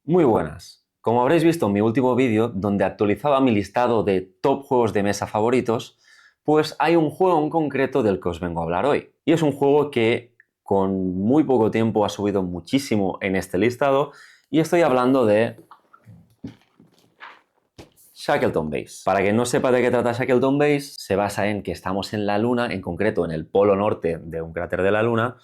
Muy buenas. Como habréis visto en mi último vídeo, donde actualizaba mi listado de top juegos de mesa favoritos, pues hay un juego en concreto del que os vengo a hablar hoy. Y es un juego que con muy poco tiempo ha subido muchísimo en este listado, y estoy hablando de Shackleton Base. Para quien no sepa de qué trata Shackleton Base, se basa en que estamos en la Luna, en concreto en el polo norte de un cráter de la Luna,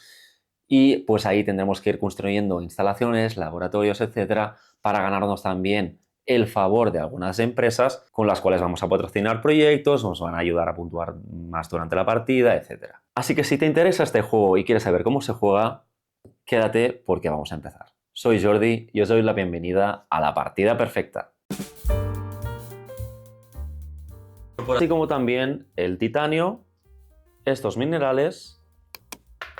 y pues ahí tendremos que ir construyendo instalaciones, laboratorios, etcétera, para ganarnos también el favor de algunas empresas con las cuales vamos a patrocinar proyectos, nos van a ayudar a puntuar más durante la partida, etcétera. Así que si te interesa este juego y quieres saber cómo se juega, quédate porque vamos a empezar. Soy Jordi y os doy la bienvenida a la partida perfecta. Así como también el titanio, estos minerales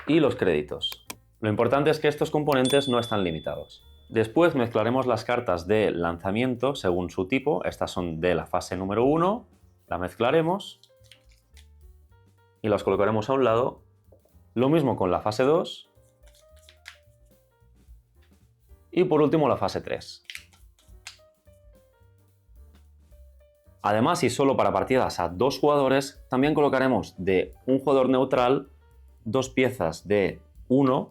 y los créditos. Lo importante es que estos componentes no están limitados. Después mezclaremos las cartas de lanzamiento según su tipo. Estas son de la fase número 1. La mezclaremos y las colocaremos a un lado. Lo mismo con la fase 2. Y por último la fase 3. Además, y solo para partidas a 2 jugadores, también colocaremos de un jugador neutral 2 piezas de 1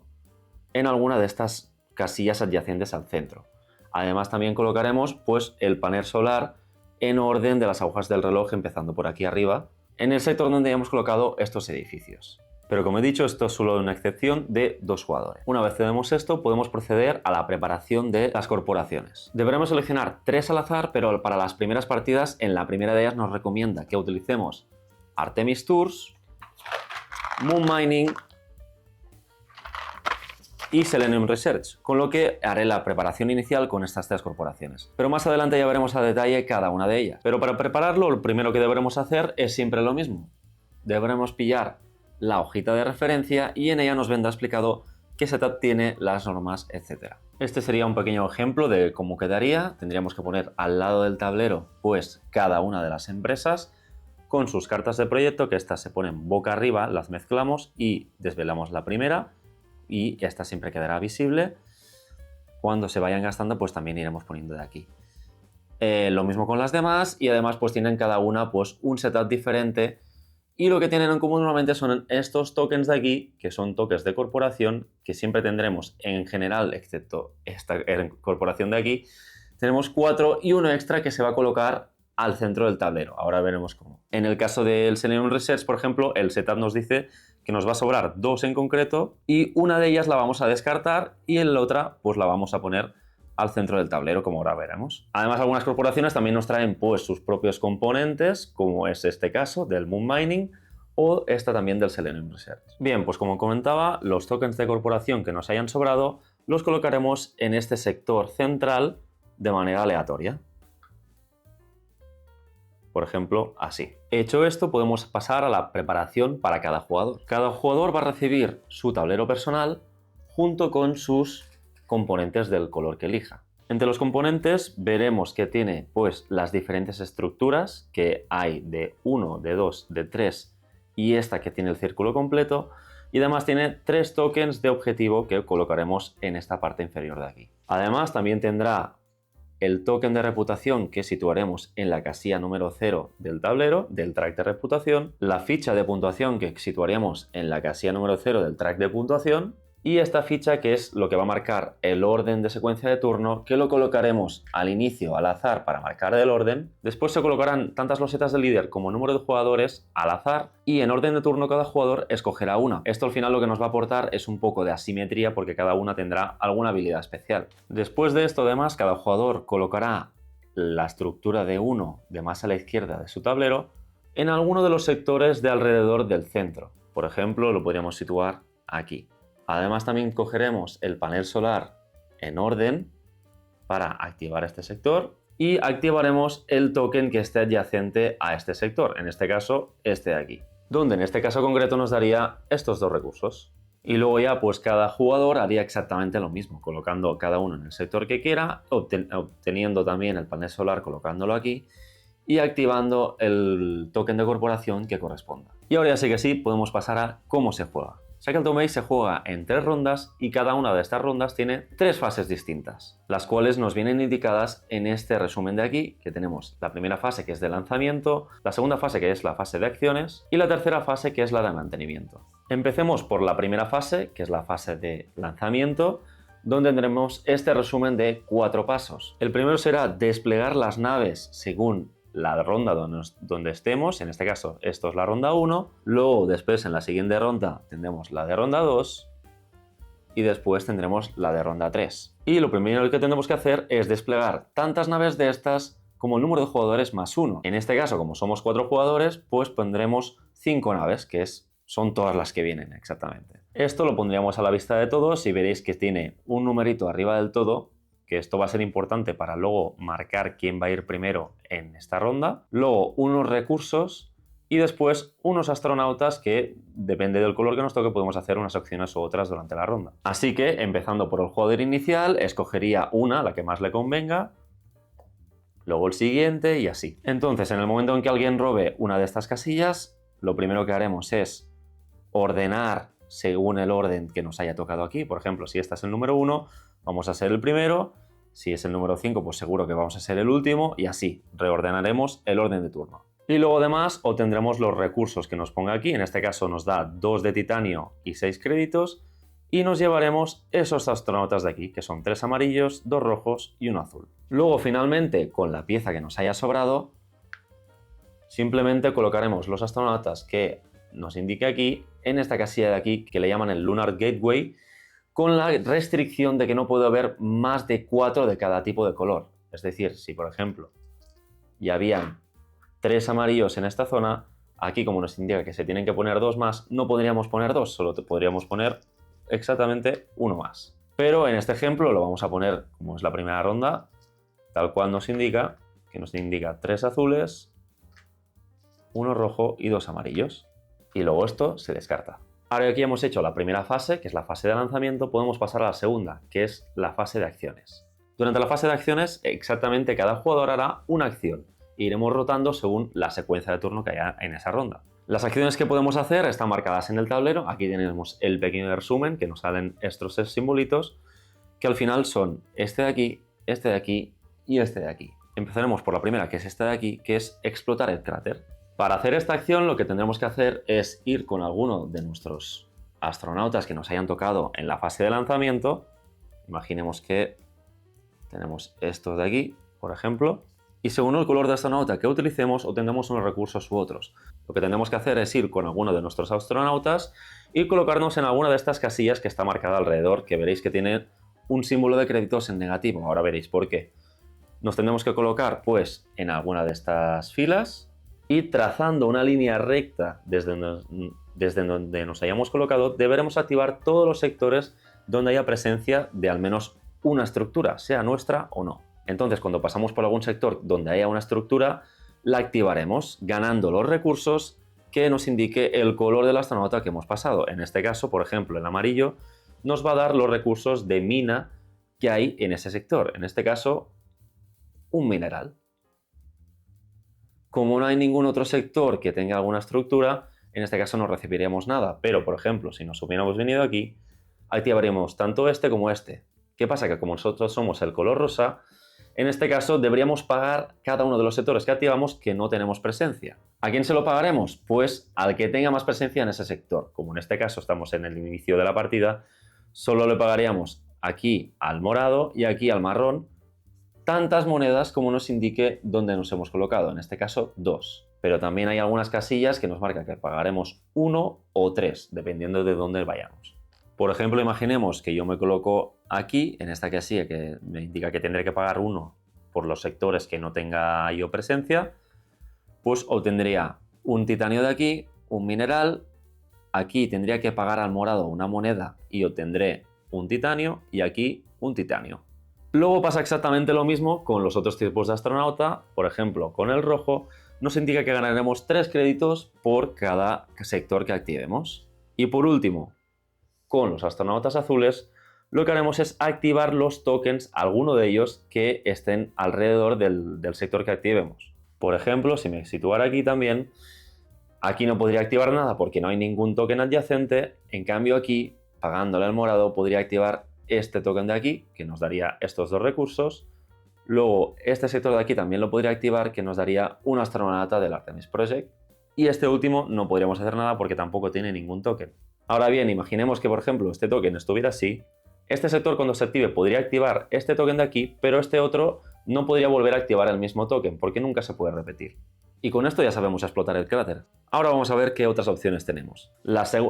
en alguna de estas casillas adyacentes al centro. Además, también colocaremos pues, el panel solar en orden de las agujas del reloj, empezando por aquí arriba, en el sector donde hemos colocado estos edificios. Pero como he dicho, esto es solo una excepción de 2 jugadores. Una vez tenemos esto, podemos proceder a la preparación de las corporaciones. Deberemos seleccionar 3 al azar, pero para las primeras partidas, en la primera de ellas nos recomienda que utilicemos Artemis Tours, Moon Mining y Selenium Research, con lo que haré la preparación inicial con estas 3 corporaciones. Pero más adelante ya veremos a detalle cada una de ellas. Pero para prepararlo, lo primero que deberemos hacer es siempre lo mismo. Deberemos pillar la hojita de referencia y en ella nos vendrá explicado qué setup tiene, las normas, etc. Este sería un pequeño ejemplo de cómo quedaría. Tendríamos que poner al lado del tablero pues cada una de las empresas con sus cartas de proyecto, que estas se ponen boca arriba, las mezclamos y desvelamos la primera, y esta siempre quedará visible. Cuando se vayan gastando pues también iremos poniendo de aquí. Lo mismo con las demás, y además pues tienen cada una pues un setup diferente, y lo que tienen en común normalmente son estos tokens de aquí, que son tokens de corporación, que siempre tendremos en general, excepto esta corporación de aquí. Tenemos 4 y uno extra que se va a colocar al centro del tablero. Ahora veremos cómo. En el caso del Selenium Research, por ejemplo, el setup nos dice que nos va a sobrar 2 en concreto, y una de ellas la vamos a descartar y en la otra pues la vamos a poner al centro del tablero, como ahora veremos. Además, algunas corporaciones también nos traen pues sus propios componentes, como es este caso del Moon Mining o esta también del Selenium Research. Bien, pues como comentaba, los tokens de corporación que nos hayan sobrado los colocaremos en este sector central de manera aleatoria. Por ejemplo, así. Hecho esto, podemos pasar a la preparación para cada jugador. Cada jugador va a recibir su tablero personal junto con sus componentes del color que elija. Entre los componentes veremos que tiene pues las diferentes estructuras que hay de 1, de 2, de 3 y esta que tiene el círculo completo, y además tiene 3 tokens de objetivo que colocaremos en esta parte inferior de aquí. Además también tendrá el token de reputación que situaremos en la casilla número 0 del tablero, del track de reputación, la ficha de puntuación que situaremos en la casilla número 0 del track de puntuación, y esta ficha que es lo que va a marcar el orden de secuencia de turno, que lo colocaremos al inicio al azar para marcar el orden. Después se colocarán tantas losetas del líder como número de jugadores al azar, y en orden de turno cada jugador escogerá una. Esto al final lo que nos va a aportar es un poco de asimetría, porque cada una tendrá alguna habilidad especial. Después de esto, además, cada jugador colocará la estructura de 1 de más a la izquierda de su tablero en alguno de los sectores de alrededor del centro. Por ejemplo, lo podríamos situar aquí. Además, también cogeremos el panel solar en orden para activar este sector, y activaremos el token que esté adyacente a este sector, en este caso este de aquí, donde en este caso concreto nos daría estos 2 recursos. Y luego ya pues cada jugador haría exactamente lo mismo, colocando cada uno en el sector que quiera, obteniendo también el panel solar colocándolo aquí y activando el token de corporación que corresponda. Y ahora ya sí que sí, podemos pasar a cómo se juega. Shackleton Bay se juega en 3 rondas y cada una de estas rondas tiene 3 fases distintas, las cuales nos vienen indicadas en este resumen de aquí, que tenemos la primera fase, que es de lanzamiento, la segunda fase, que es la fase de acciones, y la tercera fase, que es la de mantenimiento. Empecemos por la primera fase, que es la fase de lanzamiento, donde tendremos este resumen de 4 pasos. El primero será desplegar las naves según la ronda donde estemos, en este caso esto es la ronda 1, luego después en la siguiente ronda tendremos la de ronda 2 y después tendremos la de ronda 3. Y lo primero que tendremos que hacer es desplegar tantas naves de estas como el número de jugadores más 1. En este caso, como somos 4 jugadores, pues pondremos 5 naves, que son todas las que vienen exactamente. Esto lo pondríamos a la vista de todos y veréis que tiene un numerito arriba del todo, que esto va a ser importante para luego marcar quién va a ir primero en esta ronda. Luego unos recursos y después unos astronautas que, depende del color que nos toque, podemos hacer unas acciones u otras durante la ronda. Así que, empezando por el jugador inicial, escogería una, la que más le convenga, luego el siguiente y así. Entonces, en el momento en que alguien robe una de estas casillas, lo primero que haremos es ordenar según el orden que nos haya tocado aquí. Por ejemplo, si esta es el número 1, vamos a ser el primero. Si es el número 5, pues seguro que vamos a ser el último. Y así, reordenaremos el orden de turno. Y luego además obtendremos los recursos que nos ponga aquí. En este caso nos da 2 de titanio y 6 créditos. Y nos llevaremos esos astronautas de aquí, que son 3 amarillos, 2 rojos y 1 azul. Luego, finalmente, con la pieza que nos haya sobrado, simplemente colocaremos los astronautas que nos indique aquí, en esta casilla de aquí, que le llaman el Lunar Gateway, con la restricción de que no puede haber más de 4 de cada tipo de color. Es decir, si por ejemplo ya habían 3 amarillos en esta zona, aquí como nos indica que se tienen que poner 2 más, no podríamos poner 2, solo podríamos poner exactamente 1 más. Pero en este ejemplo lo vamos a poner, como es la primera ronda, tal cual nos indica, que nos indica 3 azules, 1 rojo y 2 amarillos. Y luego esto se descarta. Ahora que aquí hemos hecho la primera fase, que es la fase de lanzamiento, podemos pasar a la segunda, que es la fase de acciones. Durante la fase de acciones, exactamente cada jugador hará una acción e iremos rotando según la secuencia de turno que haya en esa ronda. Las acciones que podemos hacer están marcadas en el tablero. Aquí tenemos el pequeño resumen, que nos salen estos 3 simbolitos, que al final son este de aquí y este de aquí. Empezaremos por la primera, que es esta de aquí, que es explotar el cráter. Para hacer esta acción lo que tendremos que hacer es ir con alguno de nuestros astronautas que nos hayan tocado en la fase de lanzamiento. Imaginemos que tenemos estos de aquí, por ejemplo, y según el color de astronauta que utilicemos obtendremos unos recursos u otros. Lo que tendremos que hacer es ir con alguno de nuestros astronautas y colocarnos en alguna de estas casillas que está marcada alrededor, que veréis que tiene un símbolo de créditos en negativo. Ahora veréis por qué. Nos tendremos que colocar pues en alguna de estas filas y trazando una línea recta desde donde nos hayamos colocado, deberemos activar todos los sectores donde haya presencia de al menos una estructura, sea nuestra o no. Entonces, cuando pasamos por algún sector donde haya una estructura, la activaremos ganando los recursos que nos indique el color del astronauta que hemos pasado. En este caso, por ejemplo, el amarillo nos va a dar los recursos de mina que hay en ese sector. En este caso, un mineral. Como no hay ningún otro sector que tenga alguna estructura, en este caso no recibiríamos nada. Pero, por ejemplo, si nos hubiéramos venido aquí, activaríamos tanto este como este. ¿Qué pasa? Que como nosotros somos el color rosa, en este caso deberíamos pagar cada uno de los sectores que activamos que no tenemos presencia. ¿A quién se lo pagaremos? Pues al que tenga más presencia en ese sector. Como en este caso estamos en el inicio de la partida, solo le pagaríamos aquí al morado y aquí al marrón tantas monedas como nos indique dónde nos hemos colocado, en este caso 2. Pero también hay algunas casillas que nos marcan que pagaremos 1 o 3, dependiendo de dónde vayamos. Por ejemplo, imaginemos que yo me coloco aquí, en esta casilla que me indica que tendré que pagar 1 por los sectores que no tenga yo presencia, pues obtendría un titanio de aquí, un mineral, aquí tendría que pagar al morado una moneda y obtendré un titanio, y aquí un titanio. Luego pasa exactamente lo mismo con los otros tipos de astronauta. Por ejemplo, con el rojo nos indica que ganaremos 3 créditos por cada sector que activemos. Y por último, con los astronautas azules, lo que haremos es activar los tokens, alguno de ellos que estén alrededor del sector que activemos. Por ejemplo, si me situara aquí también, Aquí no podría activar nada porque no hay ningún token adyacente. En cambio aquí, pagándole al morado, podría activar este token de aquí, que nos daría estos dos recursos. Luego, este sector de aquí también lo podría activar, que nos daría una astronauta del Artemis Project. Y este último no podríamos hacer nada porque tampoco tiene ningún token. Ahora bien, imaginemos que, por ejemplo, este token estuviera así. Este sector, cuando se active, podría activar este token de aquí, pero este otro no podría volver a activar el mismo token, porque nunca se puede repetir. Y con esto ya sabemos explotar el cráter. Ahora vamos a ver qué otras opciones tenemos.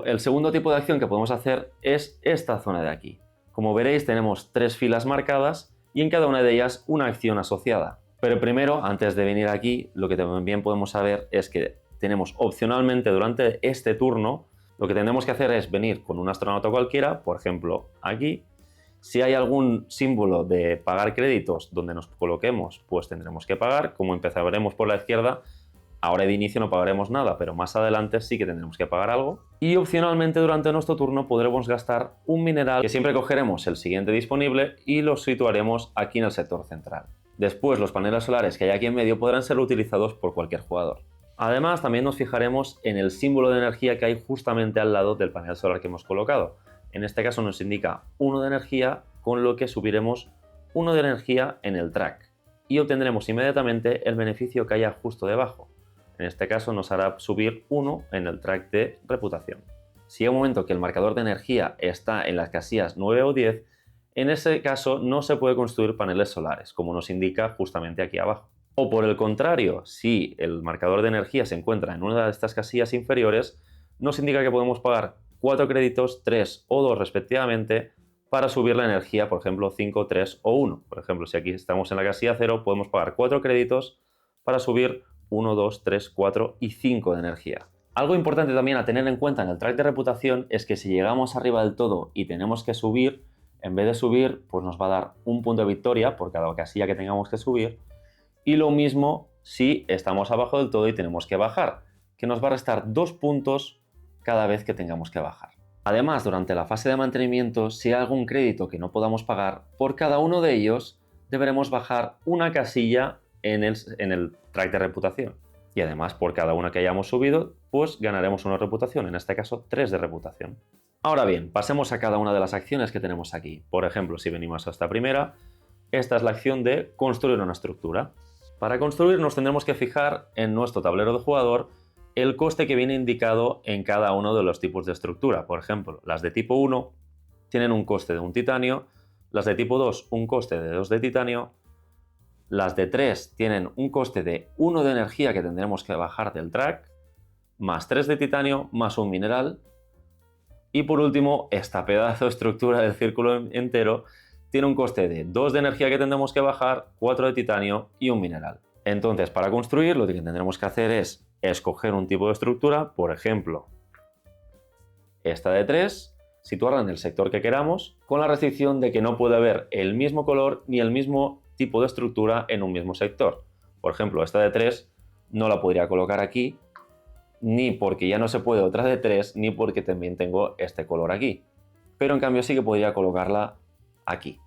El segundo tipo de acción que podemos hacer es esta zona de aquí. Como veréis, tenemos 3 filas marcadas y en cada una de ellas una acción asociada. Pero primero, antes de venir aquí, lo que también podemos saber es que tenemos opcionalmente durante este turno, lo que tendremos que hacer es venir con un astronauta cualquiera, por ejemplo aquí. Si hay algún símbolo de pagar créditos donde nos coloquemos, pues tendremos que pagar. Como empezaremos por la izquierda, ahora de inicio no pagaremos nada, pero más adelante sí que tendremos que pagar algo. Y opcionalmente durante nuestro turno podremos gastar un mineral, que siempre cogeremos el siguiente disponible y lo situaremos aquí en el sector central. Después los paneles solares que hay aquí en medio podrán ser utilizados por cualquier jugador. Además, también nos fijaremos en el símbolo de energía que hay justamente al lado del panel solar que hemos colocado. En este caso nos indica 1 de energía, con lo que subiremos 1 de energía en el track y obtendremos inmediatamente el beneficio que haya justo debajo. En este caso nos hará subir 1 en el track de reputación. Si hay un momento que el marcador de energía está en las casillas 9 o 10, en ese caso no se puede construir paneles solares, como nos indica justamente aquí abajo. O por el contrario, si el marcador de energía se encuentra en una de estas casillas inferiores, nos indica que podemos pagar 4 créditos, 3 o 2 respectivamente, para subir la energía, por ejemplo, 5, 3 o 1. Por ejemplo, si aquí estamos en la casilla 0, podemos pagar 4 créditos para subir 1, 2, 3, 4 y 5 de energía. Algo importante también a tener en cuenta en el track de reputación es que si llegamos arriba del todo y tenemos que subir, en vez de subir, pues nos va a dar un punto de victoria por cada casilla que tengamos que subir. Y lo mismo si estamos abajo del todo y tenemos que bajar, que nos va a restar 2 puntos cada vez que tengamos que bajar. Además, durante la fase de mantenimiento, si hay algún crédito que no podamos pagar, por cada uno de ellos deberemos bajar una casilla en el track de reputación. Y además, por cada una que hayamos subido, pues ganaremos una reputación, en este caso 3 de reputación. Ahora bien, pasemos a cada una de las acciones que tenemos aquí. Por ejemplo, si venimos a esta primera, esta es la acción de construir una estructura. Para construir nos tendremos que fijar en nuestro tablero de jugador el coste que viene indicado en cada uno de los tipos de estructura. Por ejemplo, las de tipo 1 tienen un coste de 1 titanio, las de tipo 2 un coste de 2 de titanio, las de 3 tienen un coste de 1 de energía que tendremos que bajar del track, más 3 de titanio, más un mineral. Y por último, esta pedazo de estructura del círculo entero tiene un coste de 2 de energía que tendremos que bajar, 4 de titanio y un mineral. Entonces, para construir, lo que tendremos que hacer es escoger un tipo de estructura, por ejemplo, esta de 3, situarla en el sector que queramos, con la restricción de que no puede haber el mismo color ni el mismo tipo de estructura en un mismo sector. Por ejemplo, esta de 3 no la podría colocar aquí, ni porque ya no se puede otra de 3, ni porque también tengo este color aquí. Pero en cambio sí que podría colocarla aquí.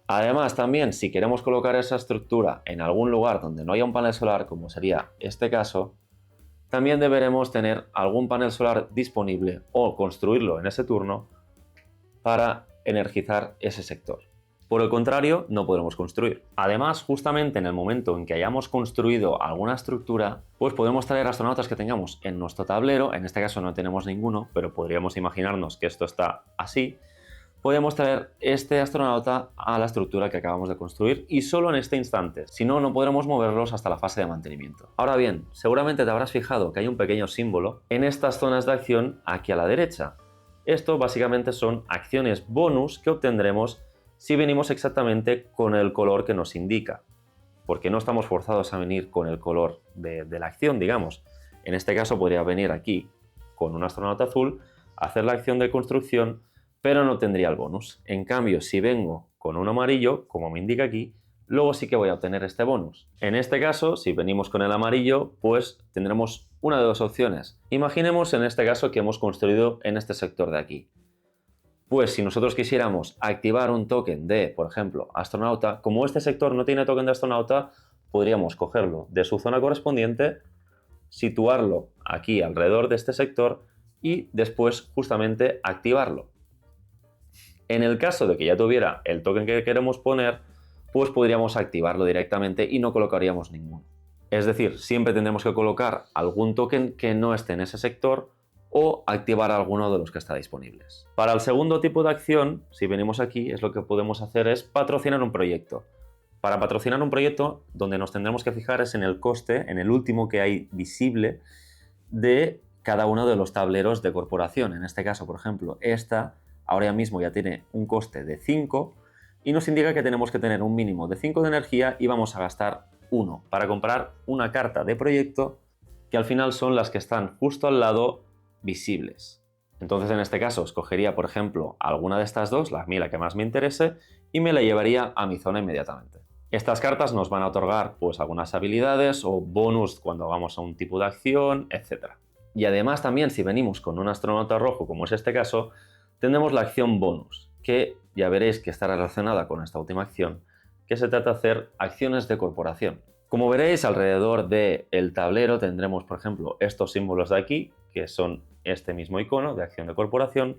Además, también, si queremos colocar esa estructura en algún lugar donde no haya un panel solar, como sería este caso, también deberemos tener algún panel solar disponible o construirlo en ese turno para energizar ese sector. Por el contrario, no podremos construir. Además, justamente en el momento en que hayamos construido alguna estructura, pues podemos traer astronautas que tengamos en nuestro tablero. En este caso no tenemos ninguno, pero podríamos imaginarnos que esto está así. Podemos traer este astronauta a la estructura que acabamos de construir y solo en este instante, si no, no podremos moverlos hasta la fase de mantenimiento. Ahora bien, seguramente te habrás fijado que hay un pequeño símbolo en estas zonas de acción aquí a la derecha. Esto básicamente son acciones bonus que obtendremos si venimos exactamente con el color que nos indica, porque no estamos forzados a venir con el color de la acción, digamos. En este caso podría venir aquí con un astronauta azul, hacer la acción de construcción, pero no tendría el bonus. En cambio, si vengo con un amarillo, como me indica aquí, luego sí que voy a obtener este bonus. En este caso, si venimos con el amarillo, pues tendremos una de 2 opciones. Imaginemos en este caso que hemos construido en este sector de aquí. Pues si nosotros quisiéramos activar un token de, por ejemplo, astronauta, como este sector no tiene token de astronauta, podríamos cogerlo de su zona correspondiente, situarlo aquí alrededor de este sector y después justamente activarlo. En el caso de que ya tuviera el token que queremos poner, pues podríamos activarlo directamente y no colocaríamos ninguno. Es decir, siempre tendremos que colocar algún token que no esté en ese sector o activar alguno de los que está disponibles. Para el segundo tipo de acción, si venimos aquí, es lo que podemos hacer es patrocinar un proyecto. Para patrocinar un proyecto, donde nos tendremos que fijar es en el coste, en el último que hay visible de cada uno de los tableros de corporación. En este caso, por ejemplo, esta ahora mismo ya tiene un coste de 5 y nos indica que tenemos que tener un mínimo de 5 de energía y vamos a gastar 1 para comprar una carta de proyecto que al final son las que están justo al lado visibles. Entonces en este caso escogería por ejemplo alguna de estas dos, la que más me interese, y me la llevaría a mi zona inmediatamente. Estas cartas nos van a otorgar pues algunas habilidades o bonus cuando vamos a un tipo de acción, etc. Y además también si venimos con un astronauta rojo como es este caso, tendremos la acción bonus, que ya veréis que está relacionada con esta última acción, que se trata de hacer acciones de corporación. Como veréis, alrededor del tablero tendremos, por ejemplo, estos símbolos de aquí, que son este mismo icono de acción de corporación,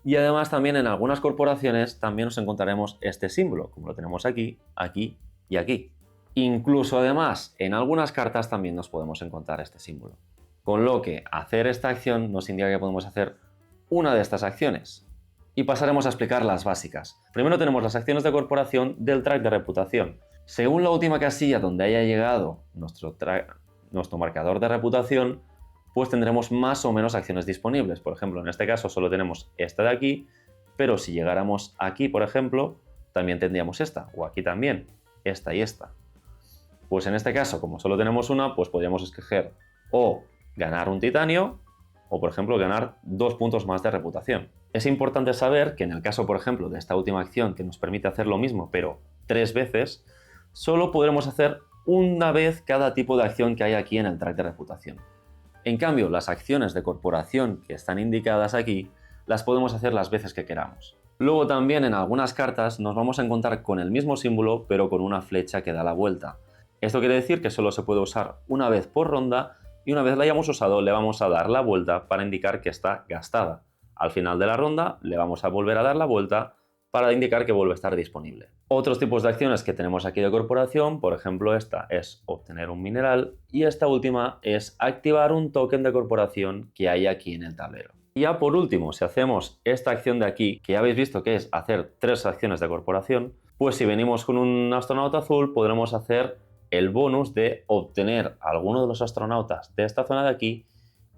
y además también en algunas corporaciones también nos encontraremos este símbolo, como lo tenemos aquí, aquí y aquí. Incluso además, en algunas cartas también nos podemos encontrar este símbolo. Con lo que hacer esta acción nos indica que podemos hacer una de estas acciones. Y pasaremos a explicar las básicas. Primero tenemos las acciones de corporación del track de reputación. Según la última casilla donde haya llegado nuestro marcador de reputación, pues tendremos más o menos acciones disponibles. Por ejemplo, en este caso solo tenemos esta de aquí, pero si llegáramos aquí, por ejemplo, también tendríamos esta, o aquí también, esta y esta. Pues en este caso, como solo tenemos una, pues podríamos escoger o ganar un titanio, o por ejemplo ganar 2 puntos más de reputación. Es importante saber que en el caso, por ejemplo, de esta última acción que nos permite hacer lo mismo, pero 3 veces, solo podremos hacer una vez cada tipo de acción que hay aquí en el track de reputación. En cambio, las acciones de corporación que están indicadas aquí, las podemos hacer las veces que queramos. Luego también en algunas cartas nos vamos a encontrar con el mismo símbolo, pero con una flecha que da la vuelta. Esto quiere decir que solo se puede usar una vez por ronda y una vez la hayamos usado le vamos a dar la vuelta para indicar que está gastada. Al final de la ronda le vamos a volver a dar la vuelta para indicar que vuelve a estar disponible. Otros tipos de acciones que tenemos aquí de corporación, por ejemplo esta es obtener un mineral y esta última es activar un token de corporación que hay aquí en el tablero. Y ya por último, si hacemos esta acción de aquí, que ya habéis visto que es hacer 3 acciones de corporación, pues si venimos con un astronauta azul podremos hacer el bonus de obtener a alguno de los astronautas de esta zona de aquí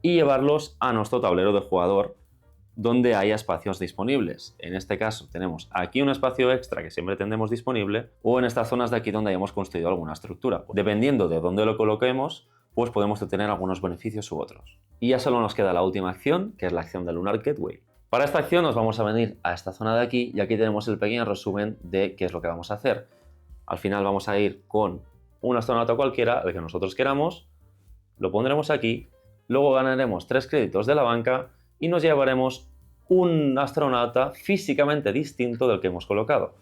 y llevarlos a nuestro tablero de jugador donde haya espacios disponibles. En este caso tenemos aquí un espacio extra que siempre tendremos disponible o en estas zonas de aquí donde hayamos construido alguna estructura. Dependiendo de dónde lo coloquemos, pues podemos obtener algunos beneficios u otros. Y ya solo nos queda la última acción, que es la acción de Lunar Gateway. Para esta acción nos vamos a venir a esta zona de aquí y aquí tenemos el pequeño resumen de qué es lo que vamos a hacer. Al final vamos a ir con un astronauta cualquiera, el que nosotros queramos, lo pondremos aquí, luego ganaremos 3 créditos de la banca y nos llevaremos un astronauta físicamente distinto del que hemos colocado.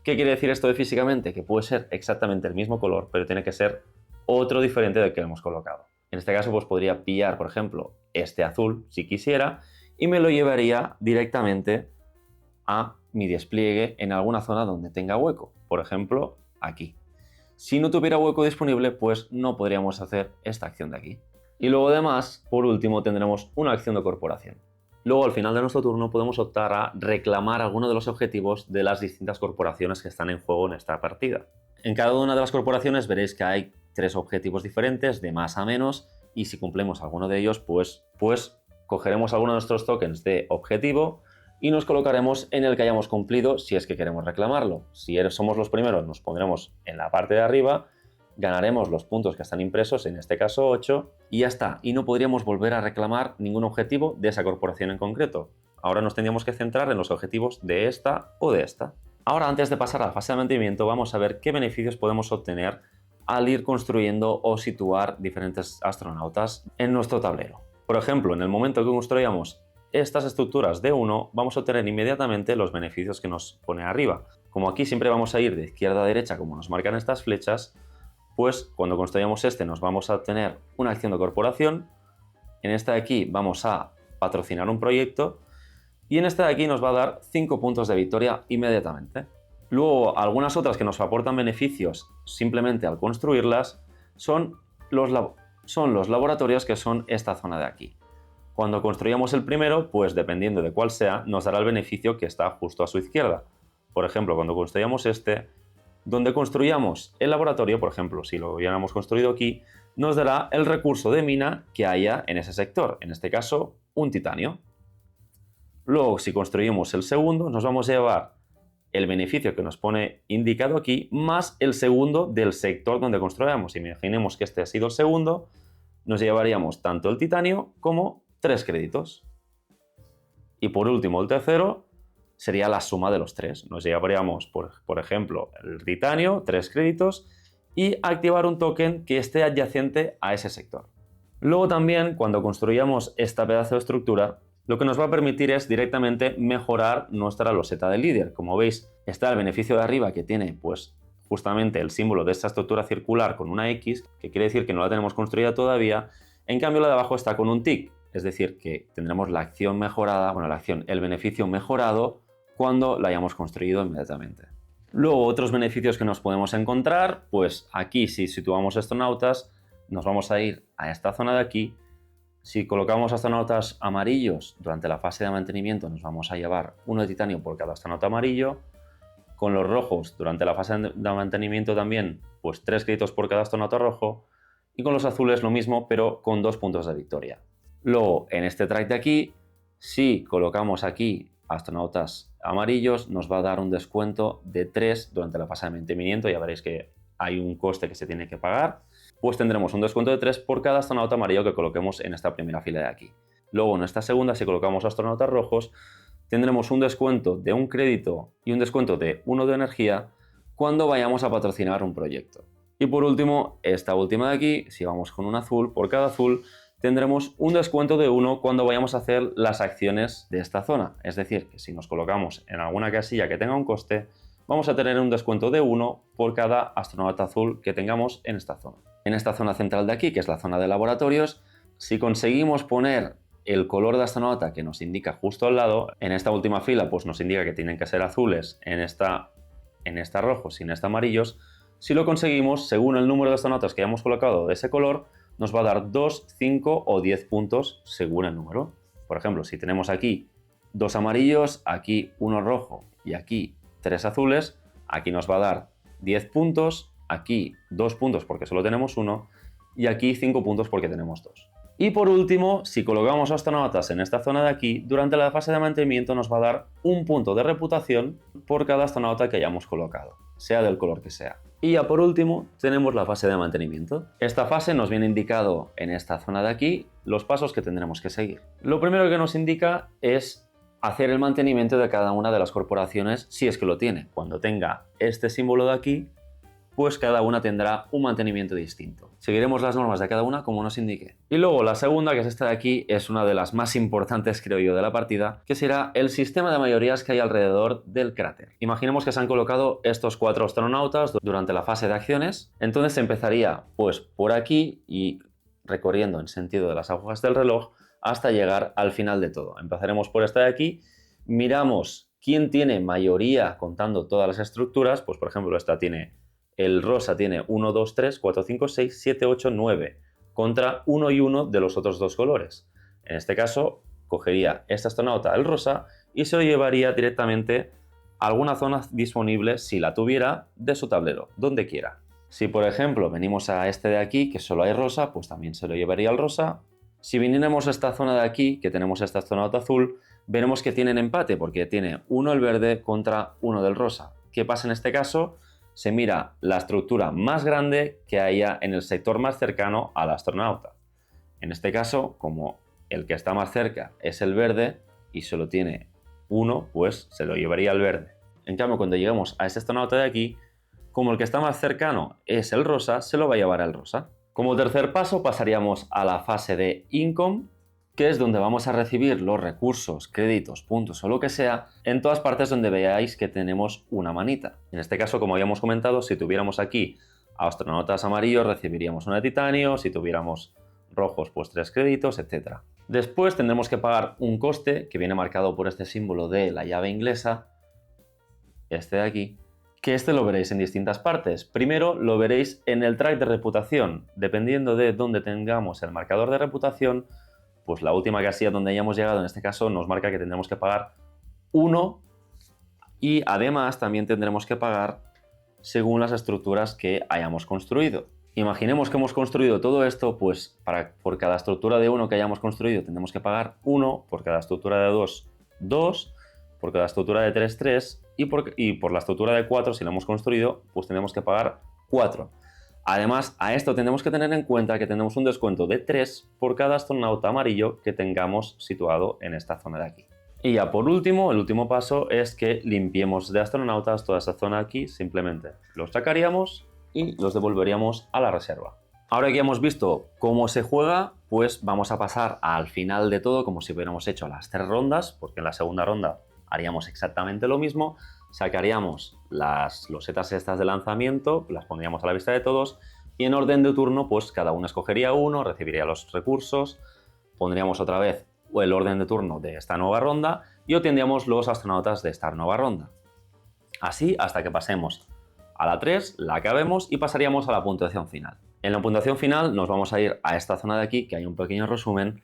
¿Qué quiere decir esto de físicamente? Que puede ser exactamente el mismo color, pero tiene que ser otro diferente del que hemos colocado. En este caso, pues podría pillar, por ejemplo, este azul, si quisiera, y me lo llevaría directamente a mi despliegue en alguna zona donde tenga hueco. Por ejemplo, aquí. Si no tuviera hueco disponible, pues no podríamos hacer esta acción de aquí. Y luego además, por último, tendremos una acción de corporación. Luego, al final de nuestro turno, podemos optar a reclamar alguno de los objetivos de las distintas corporaciones que están en juego en esta partida. En cada una de las corporaciones veréis que hay 3 objetivos diferentes, de más a menos, y si cumplimos alguno de ellos, pues cogeremos alguno de nuestros tokens de objetivo y nos colocaremos en el que hayamos cumplido si es que queremos reclamarlo. Si somos los primeros, nos pondremos en la parte de arriba, ganaremos los puntos que están impresos, en este caso 8, y ya está. Y no podríamos volver a reclamar ningún objetivo de esa corporación en concreto. Ahora nos tendríamos que centrar en los objetivos de esta o de esta. Ahora, antes de pasar a la fase de mantenimiento, vamos a ver qué beneficios podemos obtener al ir construyendo o situar diferentes astronautas en nuestro tablero. Por ejemplo, en el momento que construyamos estas estructuras de 1, vamos a obtener inmediatamente los beneficios que nos pone arriba. Como aquí siempre vamos a ir de izquierda a derecha, como nos marcan estas flechas, pues cuando construyamos este nos vamos a obtener una acción de corporación. En esta de aquí vamos a patrocinar un proyecto y en esta de aquí nos va a dar 5 puntos de victoria inmediatamente. Luego, algunas otras que nos aportan beneficios simplemente al construirlas son los laboratorios, que son esta zona de aquí. Cuando construyamos el primero, pues dependiendo de cuál sea, nos dará el beneficio que está justo a su izquierda. Por ejemplo, cuando construyamos este, donde construyamos el laboratorio, por ejemplo, si lo hubiéramos construido aquí, nos dará el recurso de mina que haya en ese sector, en este caso, un titanio. Luego, si construimos el segundo, nos vamos a llevar el beneficio que nos pone indicado aquí, más el segundo del sector donde construyamos. Imaginemos que este ha sido el segundo, nos llevaríamos tanto el titanio como 3 créditos. Y por último, el tercero sería la suma de los 3. Nos llevaríamos, por ejemplo, el titanio, 3 créditos, y activar un token que esté adyacente a ese sector. Luego también, cuando construyamos esta pedazo de estructura, lo que nos va a permitir es directamente mejorar nuestra loseta de líder. Como veis, está el beneficio de arriba que tiene pues justamente el símbolo de esta estructura circular con una X, que quiere decir que no la tenemos construida todavía. En cambio, la de abajo está con un tick, es decir, que tendremos la acción mejorada, el beneficio mejorado cuando la hayamos construido inmediatamente. Luego, otros beneficios que nos podemos encontrar, pues aquí si situamos astronautas, nos vamos a ir a esta zona de aquí. Si colocamos astronautas amarillos durante la fase de mantenimiento, nos vamos a llevar 1 de titanio por cada astronauta amarillo. Con los rojos, durante la fase de mantenimiento también, pues 3 créditos por cada astronauta rojo. Y con los azules lo mismo, pero con 2 puntos de victoria. Luego, en este track de aquí, si colocamos aquí astronautas amarillos, nos va a dar un descuento de 3 durante la fase de mantenimiento. Ya veréis que hay un coste que se tiene que pagar. Pues tendremos un descuento de 3 por cada astronauta amarillo que coloquemos en esta primera fila de aquí. Luego, en esta segunda, si colocamos astronautas rojos, tendremos un descuento de 1 crédito y un descuento de 1 de energía cuando vayamos a patrocinar un proyecto. Y por último, esta última de aquí, si vamos con un azul, por cada azul tendremos un descuento de 1 cuando vayamos a hacer las acciones de esta zona. Es decir, que si nos colocamos en alguna casilla que tenga un coste, vamos a tener un descuento de 1 por cada astronauta azul que tengamos en esta zona. En esta zona central de aquí, que es la zona de laboratorios, si conseguimos poner el color de astronauta que nos indica justo al lado, en esta última fila pues nos indica que tienen que ser azules, en esta rojos y en esta amarillos. Si lo conseguimos, según el número de astronautas que hayamos colocado de ese color, nos va a dar 2, 5 o 10 puntos según el número. Por ejemplo, si tenemos aquí 2 amarillos, aquí 1 rojo y aquí 3 azules, aquí nos va a dar 10 puntos, aquí 2 puntos porque solo tenemos 1 y aquí 5 puntos porque tenemos 2. Y por último, si colocamos astronautas en esta zona de aquí, durante la fase de mantenimiento nos va a dar 1 punto de reputación por cada astronauta que hayamos colocado, sea del color que sea. Y ya por último tenemos la fase de mantenimiento. Esta fase nos viene indicado en esta zona de aquí los pasos que tendremos que seguir. Lo primero que nos indica es hacer el mantenimiento de cada una de las corporaciones si es que lo tiene. Cuando tenga este símbolo de aquí, pues cada una tendrá un mantenimiento distinto. Seguiremos las normas de cada una como nos indique. Y luego la segunda, que es esta de aquí, es una de las más importantes, creo yo, de la partida, que será el sistema de mayorías que hay alrededor del cráter. Imaginemos que se han colocado estos 4 astronautas durante la fase de acciones. Entonces empezaría pues por aquí y recorriendo en sentido de las agujas del reloj hasta llegar al final de todo. Empezaremos por esta de aquí, miramos quién tiene mayoría contando todas las estructuras, pues por ejemplo esta tiene... El rosa tiene 1, 2, 3, 4, 5, 6, 7, 8, 9 contra 1 y 1 de los otros 2 colores. En este caso, cogería este astronauta, el rosa, y se lo llevaría directamente a alguna zona disponible, si la tuviera, de su tablero, donde quiera. Si, por ejemplo, venimos a este de aquí, que solo hay rosa, pues también se lo llevaría al rosa. Si viniéramos a esta zona de aquí, que tenemos este astronauta azul, veremos que tienen empate, porque tiene 1 el verde contra 1 del rosa. ¿Qué pasa en este caso? Se mira la estructura más grande que haya en el sector más cercano al astronauta. En este caso, como el que está más cerca es el verde y solo tiene 1, pues se lo llevaría el verde. En cambio, cuando lleguemos a este astronauta de aquí, como el que está más cercano es el rosa, se lo va a llevar el rosa. Como tercer paso pasaríamos a la fase de Income, que es donde vamos a recibir los recursos, créditos, puntos o lo que sea en todas partes donde veáis que tenemos una manita. En este caso, como habíamos comentado, si tuviéramos aquí astronautas amarillos recibiríamos una de titanio, si tuviéramos rojos pues 3 créditos, etc. Después tendremos que pagar un coste que viene marcado por este símbolo de la llave inglesa, este de aquí, que este lo veréis en distintas partes. Primero lo veréis en el track de reputación. Dependiendo de dónde tengamos el marcador de reputación, pues la última casilla donde hayamos llegado, en este caso, nos marca que tendremos que pagar 1 y además también tendremos que pagar según las estructuras que hayamos construido. Imaginemos que hemos construido todo esto, pues por cada estructura de 1 que hayamos construido tendremos que pagar 1, por cada estructura de 2, 2, por cada estructura de 3, 3 y por la estructura de 4, si la hemos construido, pues tendremos que pagar 4. Además, a esto tenemos que tener en cuenta que tenemos un descuento de 3 por cada astronauta amarillo que tengamos situado en esta zona de aquí. Y ya por último, el último paso es que limpiemos de astronautas toda esa zona aquí, simplemente los sacaríamos y los devolveríamos a la reserva. Ahora que hemos visto cómo se juega, pues vamos a pasar al final de todo como si hubiéramos hecho las 3 rondas, porque en la segunda ronda haríamos exactamente lo mismo, sacaríamos las losetas estas de lanzamiento, las pondríamos a la vista de todos y en orden de turno pues cada uno escogería uno, recibiría los recursos, pondríamos otra vez el orden de turno de esta nueva ronda y obtendríamos los astronautas de esta nueva ronda. Así hasta que pasemos a la 3, la acabemos y pasaríamos a la puntuación final. En la puntuación final nos vamos a ir a esta zona de aquí, que hay un pequeño resumen,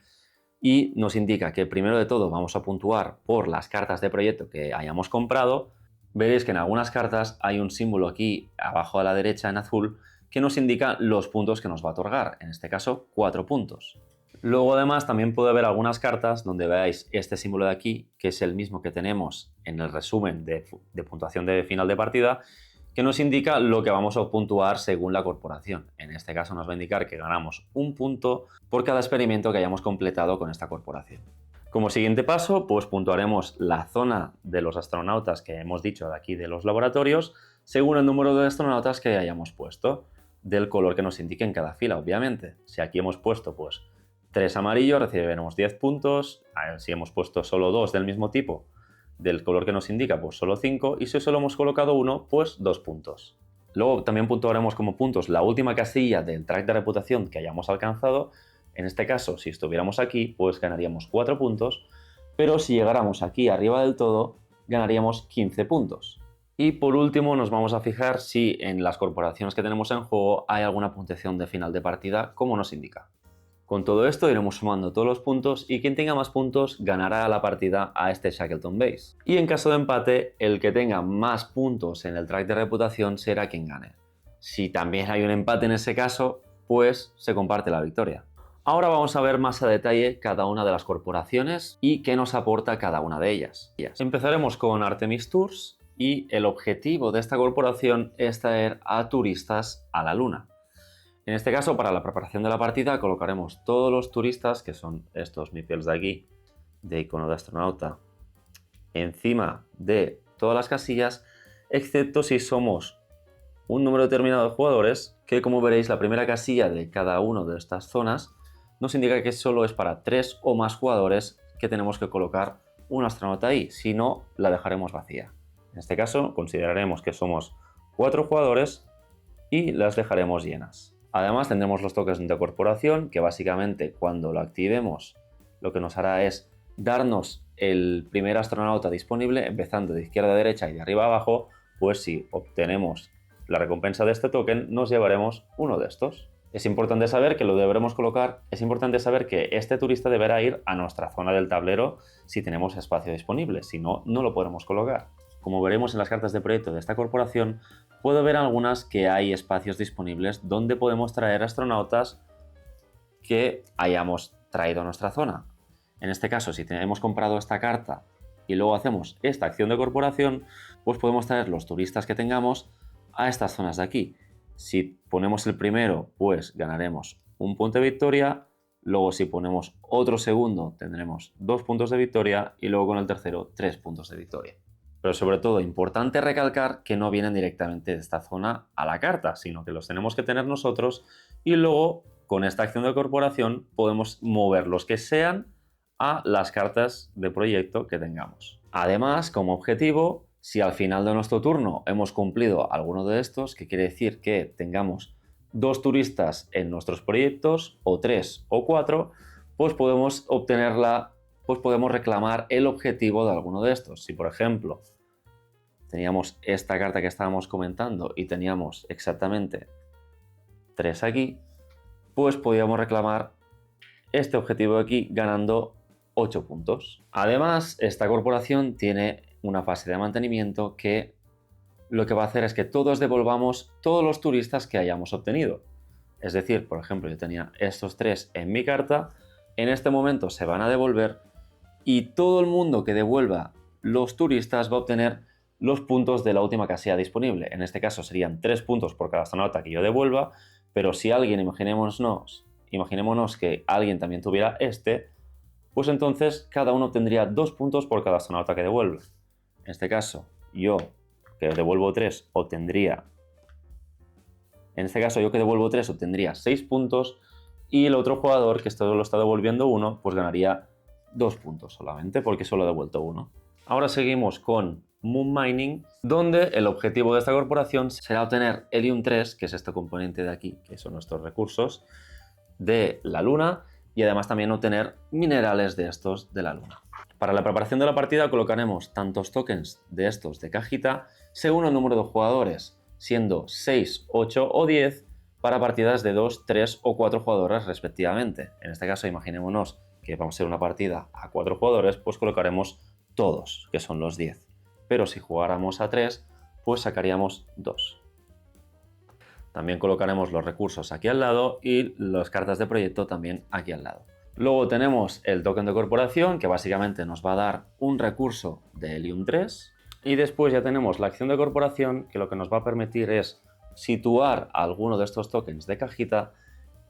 y nos indica que primero de todo vamos a puntuar por las cartas de proyecto que hayamos comprado. Veréis que en algunas cartas hay un símbolo aquí abajo a la derecha en azul que nos indica los puntos que nos va a otorgar, en este caso 4 puntos. Luego además también puede haber algunas cartas donde veáis este símbolo de aquí, que es el mismo que tenemos en el resumen de puntuación de final de partida, que nos indica lo que vamos a puntuar según la corporación. En este caso nos va a indicar que ganamos un punto por cada experimento que hayamos completado con esta corporación. Como siguiente paso, pues puntuaremos la zona de los astronautas que hemos dicho de aquí de los laboratorios, según el número de astronautas que hayamos puesto, del color que nos indique en cada fila, obviamente. Si aquí hemos puesto pues 3 amarillos, recibiremos 10 puntos. Si hemos puesto solo 2 del mismo tipo, del color que nos indica, pues solo 5. Y si solo hemos colocado 1, pues 2 puntos. Luego también puntuaremos como puntos la última casilla del track de reputación que hayamos alcanzado. En este caso, si estuviéramos aquí, pues ganaríamos 4 puntos. Pero si llegáramos aquí arriba del todo, ganaríamos 15 puntos. Y por último nos vamos a fijar si en las corporaciones que tenemos en juego hay alguna puntuación de final de partida, como nos indica. Con todo esto iremos sumando todos los puntos y quien tenga más puntos ganará la partida a este Shackleton Base. Y en caso de empate, el que tenga más puntos en el track de reputación será quien gane. Si también hay un empate en ese caso, pues se comparte la victoria. Ahora vamos a ver más a detalle cada una de las corporaciones y qué nos aporta cada una de ellas. Empezaremos con Artemis Tours y el objetivo de esta corporación es traer a turistas a la Luna. En este caso, para la preparación de la partida, colocaremos todos los turistas, que son estos meeples de aquí, de icono de astronauta, encima de todas las casillas, excepto si somos un número determinado de jugadores, que como veréis, la primera casilla de cada una de estas zonas nos indica que solo es para 3 o más jugadores que tenemos que colocar un astronauta ahí, si no, la dejaremos vacía. En este caso, consideraremos que somos 4 jugadores y las dejaremos llenas. Además tendremos los tokens de corporación que básicamente cuando lo activemos lo que nos hará es darnos el primer astronauta disponible empezando de izquierda a derecha y de arriba a abajo, pues si obtenemos la recompensa de este token nos llevaremos uno de estos. Es importante saber que lo deberemos colocar, es importante saber que este turista deberá ir a nuestra zona del tablero si tenemos espacio disponible, si no, no lo podremos colocar. Como veremos en las cartas de proyecto de esta corporación, puedo ver algunas que hay espacios disponibles donde podemos traer astronautas que hayamos traído a nuestra zona. En este caso, si hemos comprado esta carta y luego hacemos esta acción de corporación, pues podemos traer los turistas que tengamos a estas zonas de aquí. Si ponemos el primero, pues ganaremos un punto de victoria. Luego si ponemos otro segundo, tendremos 2 puntos de victoria y luego con el tercero 3 puntos de victoria. Pero sobre todo, importante recalcar que no vienen directamente de esta zona a la carta, sino que los tenemos que tener nosotros y luego con esta acción de corporación podemos mover los que sean a las cartas de proyecto que tengamos. Además, como objetivo, Si al final de nuestro turno hemos cumplido alguno de estos, que quiere decir que tengamos 2 turistas en nuestros proyectos, o 3 o 4, pues podemos podemos reclamar el objetivo de alguno de estos. Si por ejemplo teníamos esta carta que estábamos comentando y teníamos exactamente 3 aquí, pues podíamos reclamar este objetivo de aquí ganando 8 puntos. Además, esta corporación tiene una fase de mantenimiento que lo que va a hacer es que todos devolvamos todos los turistas que hayamos obtenido. Es decir, por ejemplo, yo tenía estos 3 en mi carta, en este momento se van a devolver y todo el mundo que devuelva los turistas va a obtener los puntos de la última casilla disponible. En este caso serían 3 puntos por cada astronauta que yo devuelva, pero si alguien, imaginémonos que alguien también tuviera pues entonces cada uno tendría 2 puntos por cada astronauta que devuelve. En este caso, yo que devuelvo 3 obtendría... En este caso, yo que devuelvo 3 obtendría 6 puntos y el otro jugador, que esto lo está devolviendo 1, pues ganaría 2 puntos solamente porque solo ha devuelto 1. Ahora seguimos con Moon Mining, donde el objetivo de esta corporación será obtener Helium 3, que es este componente de aquí, que son nuestros recursos, de la Luna, y además también obtener minerales de estos de la Luna. Para la preparación de la partida colocaremos tantos tokens de estos de cajita según el número de jugadores, siendo 6, 8 o 10 para partidas de 2, 3 o 4 jugadores respectivamente. En este caso, imaginémonos que vamos a hacer una partida a 4 jugadores, pues colocaremos todos, que son los 10. Pero si jugáramos a 3, pues sacaríamos 2. También colocaremos los recursos aquí al lado y las cartas de proyecto también aquí al lado. Luego tenemos el token de corporación, que básicamente nos va a dar un recurso de Helium 3. Y después ya tenemos la acción de corporación, que lo que nos va a permitir es situar alguno de estos tokens de cajita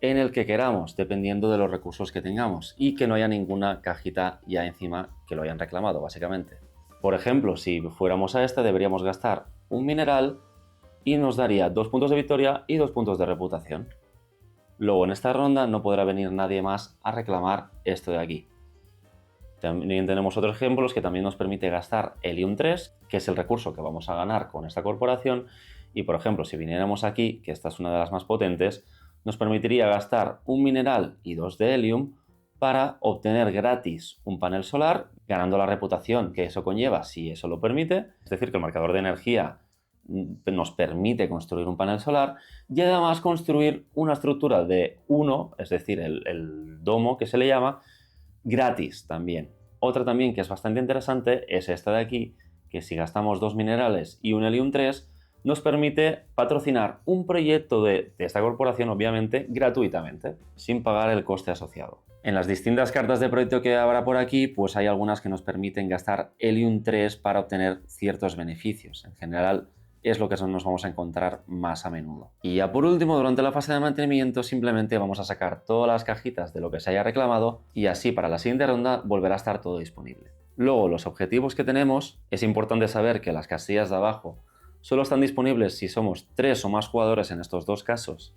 en el que queramos, dependiendo de los recursos que tengamos, y que no haya ninguna cajita ya encima que lo hayan reclamado, básicamente. Por ejemplo, si fuéramos a esta, deberíamos gastar un mineral y nos daría 2 puntos de victoria y 2 puntos de reputación. Luego en esta ronda no podrá venir nadie más a reclamar esto de aquí. También tenemos otros ejemplos que también nos permite gastar Helium 3, que es el recurso que vamos a ganar con esta corporación. Y por ejemplo, si viniéramos aquí, que esta es una de las más potentes, nos permitiría gastar un mineral y 2 de Helium para obtener gratis un panel solar, ganando la reputación que eso conlleva si eso lo permite. Es decir, que el marcador de energía nos permite construir un panel solar y además construir una estructura de 1, es decir, el domo que se le llama, gratis también. Otra también que es bastante interesante es esta de aquí, que si gastamos 2 minerales y un Helium 3, nos permite patrocinar un proyecto de esta corporación, obviamente, gratuitamente, sin pagar el coste asociado. En las distintas cartas de proyecto que habrá por aquí, pues hay algunas que nos permiten gastar Helium 3 para obtener ciertos beneficios. En general, es lo que nos vamos a encontrar más a menudo. Y ya por último, durante la fase de mantenimiento simplemente vamos a sacar todas las cajitas de lo que se haya reclamado y así para la siguiente ronda volverá a estar todo disponible. Luego, los objetivos que tenemos, es importante saber que las casillas de abajo solo están disponibles si somos 3 o más jugadores en estos dos casos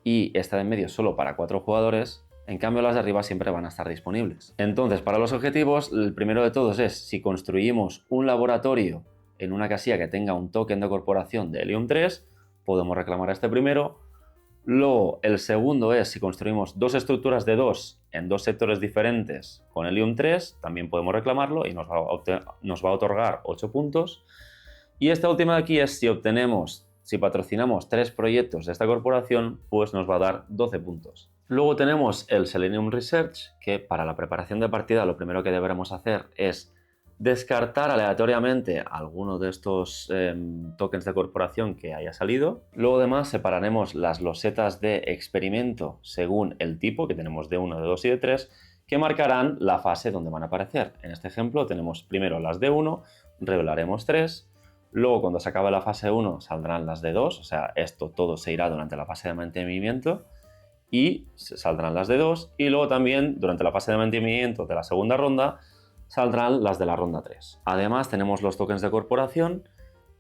y esta de en medio solo para 4 jugadores. En cambio, las de arriba siempre van a estar disponibles. Entonces, para los objetivos, el primero de todos es si construimos un laboratorio en una casilla que tenga un token de corporación de Helium 3, podemos reclamar este primero. Luego, el segundo es si construimos 2 estructuras de 2 en 2 sectores diferentes con Helium 3, también podemos reclamarlo y nos va a otorgar 8 puntos. Y esta última de aquí es si patrocinamos 3 proyectos de esta corporación, pues nos va a dar 12 puntos. Luego tenemos el Selenium Research, que para la preparación de partida lo primero que deberemos hacer es descartar aleatoriamente alguno de estos tokens de corporación que haya salido. Luego además separaremos las losetas de experimento según el tipo, que tenemos de 1, de 2 y de 3, que marcarán la fase donde van a aparecer. En este ejemplo tenemos primero las de 1, revelaremos 3, luego cuando se acabe la fase 1 saldrán las de 2, o sea, esto todo se irá durante la fase de mantenimiento y saldrán las de 2, y luego también durante la fase de mantenimiento de la segunda ronda saldrán las de la ronda 3. Además tenemos los tokens de corporación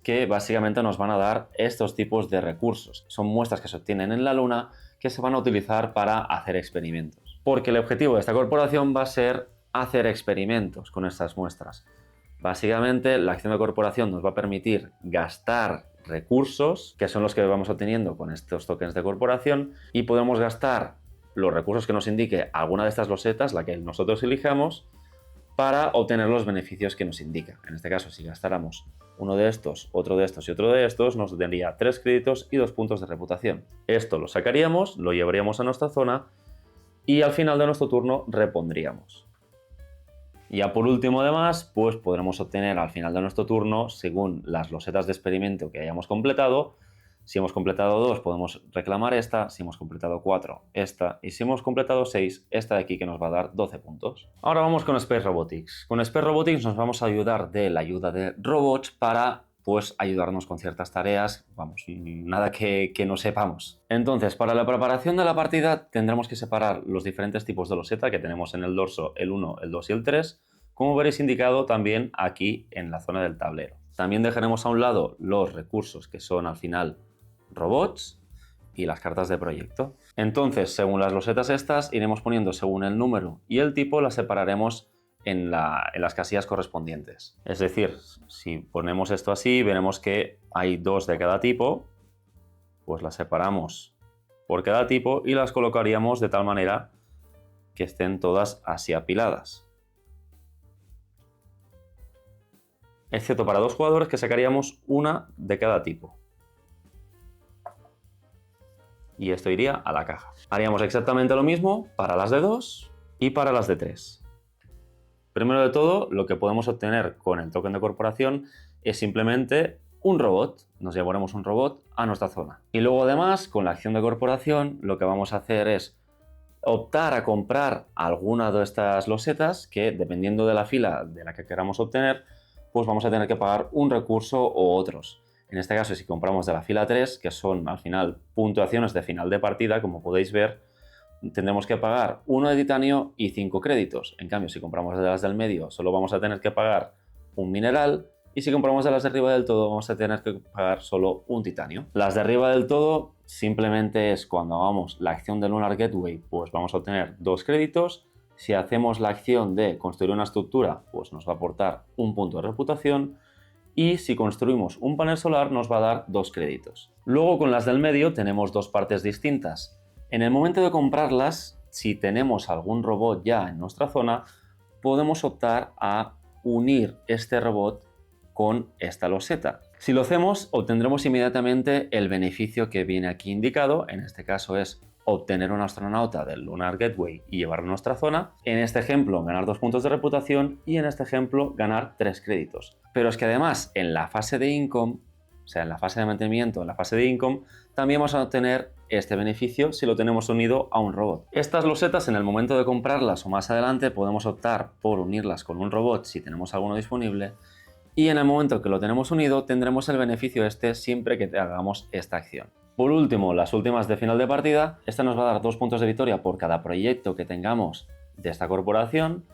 que básicamente nos van a dar estos tipos de recursos. Son muestras que se obtienen en la Luna que se van a utilizar para hacer experimentos. Porque el objetivo de esta corporación va a ser hacer experimentos con estas muestras. Básicamente, la acción de corporación nos va a permitir gastar recursos, que son los que vamos obteniendo con estos tokens de corporación, y podemos gastar los recursos que nos indique alguna de estas losetas, la que nosotros elijamos, para obtener los beneficios que nos indica. En este caso, si gastáramos uno de estos, otro de estos y otro de estos, nos daría 3 créditos y 2 puntos de reputación. Esto lo sacaríamos, lo llevaríamos a nuestra zona y al final de nuestro turno repondríamos. Y ya por último, además, pues podremos obtener al final de nuestro turno, según las losetas de experimento que hayamos completado. Si hemos completado 2, podemos reclamar esta. Si hemos completado 4, esta. Y si hemos completado 6, esta de aquí, que nos va a dar 12 puntos. Ahora vamos con Space Robotics. Con Space Robotics nos vamos a ayudar de la ayuda de robots para, pues, ayudarnos con ciertas tareas. Vamos, nada que no sepamos. Entonces, para la preparación de la partida tendremos que separar los diferentes tipos de loseta que tenemos en el dorso, el 1, el 2 y el 3, como veréis indicado también aquí en la zona del tablero. También dejaremos a un lado los recursos que son al final robots y las cartas de proyecto. Entonces, según las losetas estas, iremos poniendo según el número y el tipo, las separaremos en las casillas correspondientes. Es decir, si ponemos esto así, veremos que hay 2 de cada tipo, pues las separamos por cada tipo y las colocaríamos de tal manera que estén todas así apiladas. Excepto para 2 jugadores, que sacaríamos una de cada tipo. Y esto iría a la caja. Haríamos exactamente lo mismo para las de 2 y para las de 3. Primero de todo, lo que podemos obtener con el token de corporación es simplemente un robot. Nos llevaremos un robot a nuestra zona. Y luego además, con la acción de corporación, lo que vamos a hacer es optar a comprar alguna de estas losetas que, dependiendo de la fila de la que queramos obtener, pues vamos a tener que pagar un recurso o otros. En este caso, si compramos de la fila 3, que son al final puntuaciones de final de partida, como podéis ver, tendremos que pagar 1 de titanio y 5 créditos. En cambio, si compramos de las del medio, solo vamos a tener que pagar un mineral, y si compramos de las de arriba del todo, vamos a tener que pagar solo un titanio. Las de arriba del todo simplemente es cuando hagamos la acción de Lunar Gateway, pues vamos a obtener 2 créditos. Si hacemos la acción de construir una estructura, pues nos va a aportar un punto de reputación. Y si construimos un panel solar, nos va a dar 2 créditos. Luego, con las del medio tenemos 2 partes distintas. En el momento de comprarlas, si tenemos algún robot ya en nuestra zona, podemos optar a unir este robot con esta loseta. Si lo hacemos, obtendremos inmediatamente el beneficio que viene aquí indicado. En este caso es obtener un astronauta del Lunar Gateway y llevarlo a nuestra zona. En este ejemplo, ganar 2 puntos de reputación, y en este ejemplo, ganar 3 créditos. Pero es que además, en la fase de income, o sea, en la fase de mantenimiento, en la fase de income, también vamos a obtener este beneficio si lo tenemos unido a un robot. Estas losetas, en el momento de comprarlas o más adelante, podemos optar por unirlas con un robot si tenemos alguno disponible, y en el momento que lo tenemos unido, tendremos el beneficio este siempre que hagamos esta acción. Por último, las últimas de final de partida. Esta nos va a dar 2 puntos de victoria por cada proyecto que tengamos de esta corporación.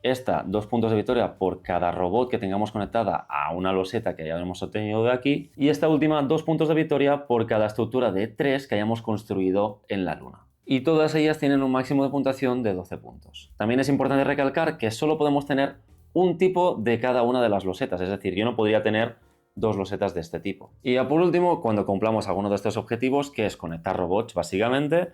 Esta, 2 puntos de victoria por cada robot que tengamos conectada a una loseta que hayamos obtenido de aquí. Y esta última, 2 puntos de victoria por cada estructura de 3 que hayamos construido en la luna. Y todas ellas tienen un máximo de puntuación de 12 puntos. También es importante recalcar que solo podemos tener un tipo de cada una de las losetas. Es decir, yo no podría tener 2 losetas de este tipo. Y ya por último, cuando cumplamos alguno de estos objetivos, que es conectar robots básicamente,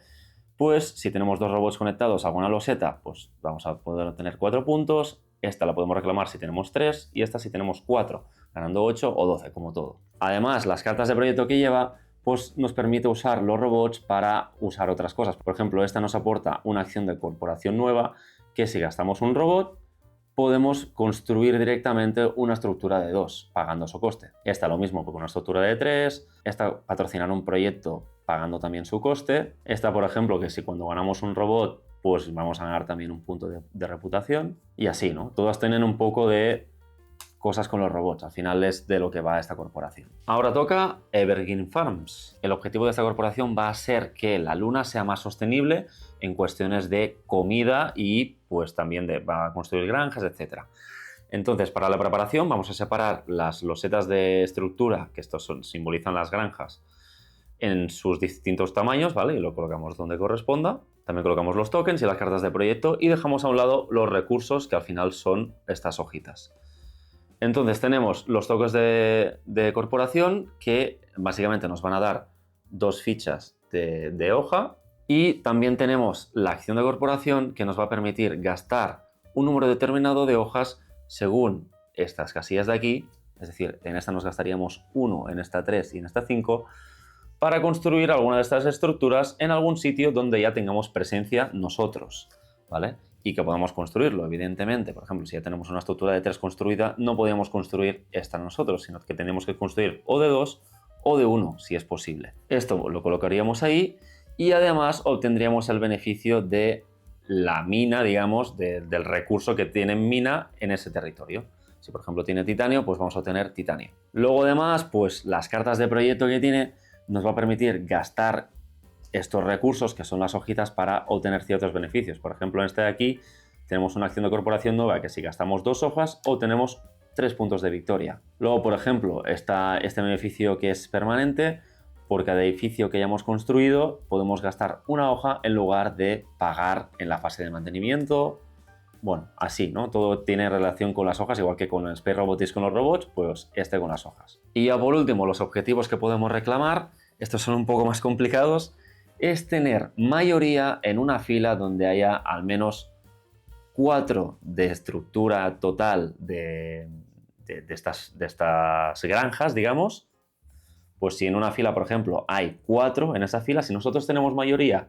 pues si tenemos 2 robots conectados a alguna loseta, pues vamos a poder tener 4 puntos. Esta la podemos reclamar si tenemos 3 y esta si tenemos 4, ganando 8 o 12, como todo. Además, las cartas de proyecto que lleva, pues nos permite usar los robots para usar otras cosas. Por ejemplo, esta nos aporta una acción de corporación nueva, que si gastamos un robot, podemos construir directamente una estructura de 2, pagando su coste. Esta lo mismo con una estructura de 3, esta patrocinar un proyecto pagando también su coste. Esta, por ejemplo, que si cuando ganamos un robot, pues vamos a ganar también un punto de reputación. Y así, ¿no? Todas tienen un poco de cosas con los robots. Al final es de lo que va esta corporación. Ahora toca Evergreen Farms. El objetivo de esta corporación va a ser que la luna sea más sostenible en cuestiones de comida y pues también va a construir granjas, etc. Entonces, para la preparación vamos a separar las losetas de estructura, que estos simbolizan las granjas, en sus distintos tamaños, ¿vale? Y lo colocamos donde corresponda. También colocamos los tokens y las cartas de proyecto y dejamos a un lado los recursos, que al final son estas hojitas. Entonces tenemos los tokens de corporación que básicamente nos van a dar 2 fichas de hoja, y también tenemos la acción de corporación que nos va a permitir gastar un número determinado de hojas según estas casillas de aquí, es decir, en esta nos gastaríamos 1, en esta 3 y en esta 5, para construir alguna de estas estructuras en algún sitio donde ya tengamos presencia nosotros, ¿vale? Y que podamos construirlo, evidentemente. Por ejemplo, si ya tenemos una estructura de 3 construida, no podríamos construir esta nosotros, sino que tenemos que construir o de 2 o de 1, si es posible. Esto lo colocaríamos ahí y además obtendríamos el beneficio de la mina, digamos, del recurso que tiene mina en ese territorio. Si por ejemplo tiene titanio, pues vamos a obtener titanio. Luego además, pues las cartas de proyecto que tiene nos va a permitir gastar estos recursos, que son las hojitas, para obtener ciertos beneficios. Por ejemplo, en este de aquí tenemos una acción de corporación nueva que si gastamos 2 hojas obtenemos 3 puntos de victoria. Luego, por ejemplo, está este beneficio que es permanente. Por cada edificio que hayamos construido podemos gastar una hoja en lugar de pagar en la fase de mantenimiento. Bueno, así, ¿no? Todo tiene relación con las hojas, igual que con el Space Robotics con los robots, pues este con las hojas. Y ya por último, los objetivos que podemos reclamar, estos son un poco más complicados, es tener mayoría en una fila donde haya al menos 4 de estructura total de estas granjas, digamos. Pues si en una fila, por ejemplo, hay 4 en esa fila, si nosotros tenemos mayoría